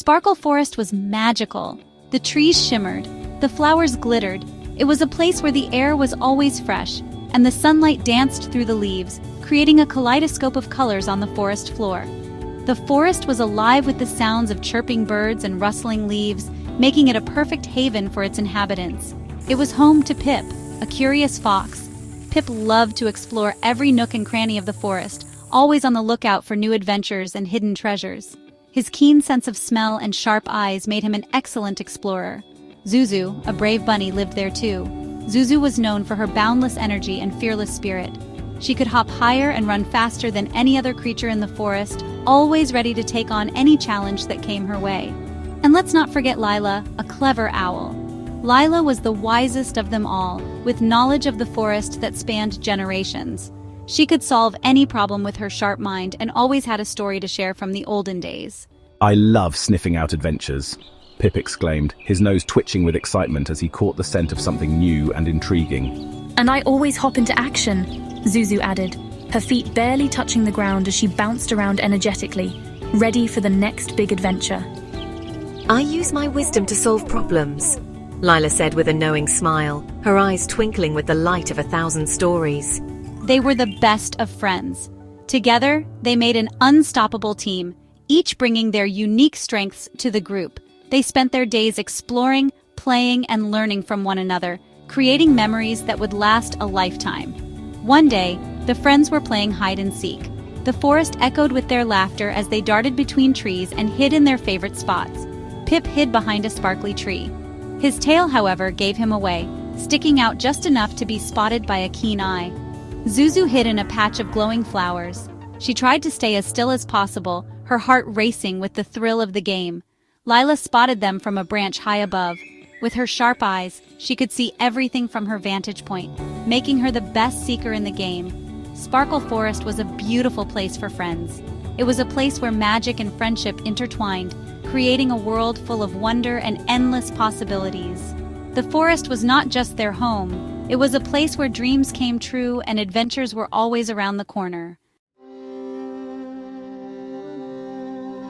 Sparkle Forest was magical. The trees shimmered, the flowers glittered. It was a place where the air was always fresh, and the sunlight danced through the leaves, creating a kaleidoscope of colors on the forest floor. The forest was alive with the sounds of chirping birds and rustling leaves, making it a perfect haven for its inhabitants. It was home to Pip, a curious fox. Pip loved to explore every nook and cranny of the forest, always on the lookout for new adventures and hidden treasures. His keen sense of smell and sharp eyes made him an excellent explorer. Zuzu, a brave bunny, lived there too. Zuzu was known for her boundless energy and fearless spirit. She could hop higher and run faster than any other creature in the forest, always ready to take on any challenge that came her way. And let's not forget Lila, a clever owl. Lila was the wisest of them all, with knowledge of the forest that spanned generations. She could solve any problem with her sharp mind and always had a story to share from the olden days. "I love sniffing out adventures," Pip exclaimed, his nose twitching with excitement as he caught the scent of something new and intriguing. "And I always hop into action," Zuzu added, her feet barely touching the ground as she bounced around energetically, ready for the next big adventure. "I use my wisdom to solve problems," Lila said with a knowing smile, her eyes twinkling with the light of 1,000 stories. They were the best of friends. Together, they made an unstoppable team, each bringing their unique strengths to the group. They spent their days exploring, playing, and learning from one another, creating memories that would last a lifetime. One day, the friends were playing hide and seek. The forest echoed with their laughter as they darted between trees and hid in their favorite spots. Pip hid behind a sparkly tree. His tail, however, gave him away, sticking out just enough to be spotted by a keen eye. Zuzu hid in a patch of glowing flowers. She tried to stay as still as possible, her heart racing with the thrill of the game. Lila spotted them from a branch high above. With her sharp eyes, she could see everything from her vantage point, making her the best seeker in the game. Sparkle Forest was a beautiful place for friends. It was a place where magic and friendship intertwined, creating a world full of wonder and endless possibilities. The forest was not just their home, it was a place where dreams came true and adventures were always around the corner.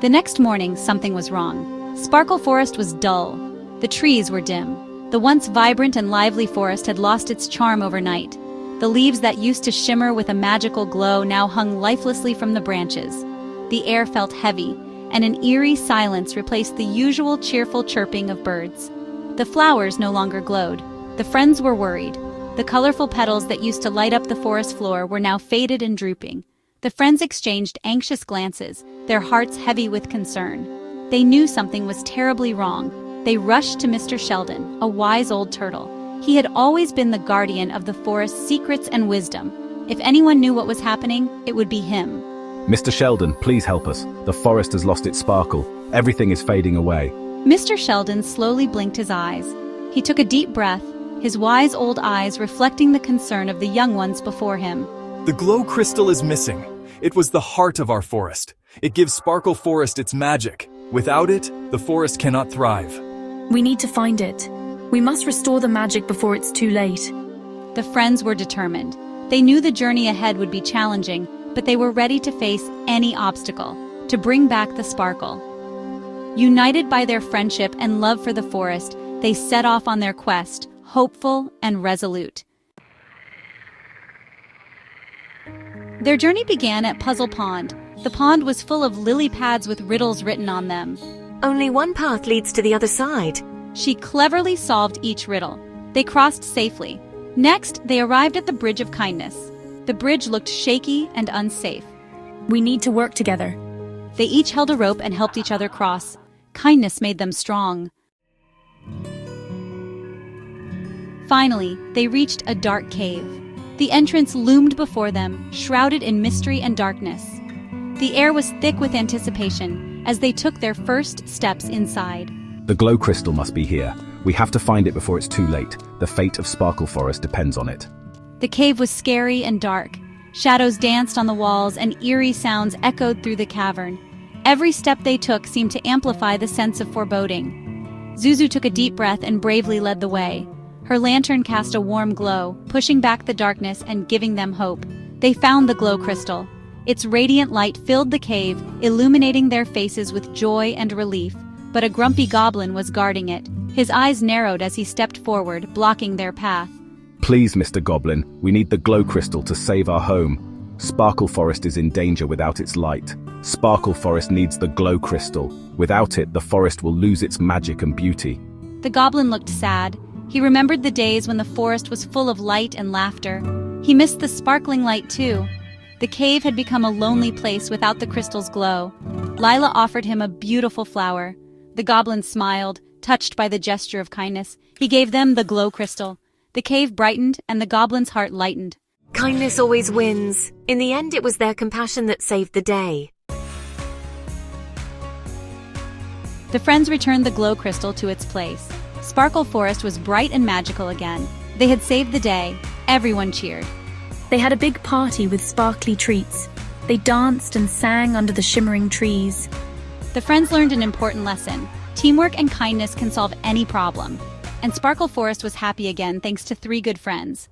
The next morning, something was wrong. Sparkle Forest was dull. The trees were dim. The once vibrant and lively forest had lost its charm overnight. The leaves that used to shimmer with a magical glow now hung lifelessly from the branches. The air felt heavy, and an eerie silence replaced the usual cheerful chirping of birds. The flowers no longer glowed. The friends were worried. The colorful petals that used to light up the forest floor were now faded and drooping. The friends exchanged anxious glances, their hearts heavy with concern. They knew something was terribly wrong. They rushed to Mr. Sheldon, a wise old turtle. He had always been the guardian of the forest's secrets and wisdom. If anyone knew what was happening, it would be him. "Mr. Sheldon, please help us. The forest has lost its sparkle. Everything is fading away." Mr. Sheldon slowly blinked his eyes. He took a deep breath, his wise old eyes reflecting the concern of the young ones before him. "The glow crystal is missing. It was the heart of our forest. It gives Sparkle Forest its magic. Without it, the forest cannot thrive." "We need to find it. We must restore the magic before it's too late." The friends were determined. They knew the journey ahead would be challenging, but they were ready to face any obstacle, to bring back the sparkle. United by their friendship and love for the forest, they set off on their quest, hopeful and resolute. Their journey began at Puzzle Pond. The pond was full of lily pads with riddles written on them. "Only one path leads to the other side." She cleverly solved each riddle. They crossed safely. Next, they arrived at the Bridge of Kindness. The bridge looked shaky and unsafe. "We need to work together." They each held a rope and helped each other cross. Kindness made them strong. Finally, they reached a dark cave. The entrance loomed before them, shrouded in mystery and darkness. The air was thick with anticipation as they took their first steps inside. "The glow crystal must be here. We have to find it before it's too late. The fate of Sparkle Forest depends on it." The cave was scary and dark. Shadows danced on the walls and eerie sounds echoed through the cavern. Every step they took seemed to amplify the sense of foreboding. Zuzu took a deep breath and bravely led the way. Her lantern cast a warm glow, pushing back the darkness and giving them hope. They found the glow crystal. Its radiant light filled the cave, illuminating their faces with joy and relief. but a grumpy goblin was guarding it. His eyes narrowed as he stepped forward, blocking their path. Please, Mr. Goblin, we need the glow crystal to save our home. Sparkle Forest is in danger without its light. Sparkle Forest needs the glow crystal. Without it, the forest will lose its magic and beauty. The goblin looked sad. He remembered the days when the forest was full of light and laughter. He missed the sparkling light too. The cave had become a lonely place without the crystal's glow. Lila offered him a beautiful flower. The goblin smiled, touched by the gesture of kindness. He gave them the glow crystal. The cave brightened and the goblin's heart lightened. Kindness always wins. In the end, it was their compassion that saved the day. The friends returned the glow crystal to its place. Sparkle Forest was bright and magical again. They had saved the day. Everyone cheered. They had a big party with sparkly treats. They danced and sang under the shimmering trees. The friends learned an important lesson. Teamwork and kindness can solve any problem. And Sparkle Forest was happy again thanks to 3 good friends.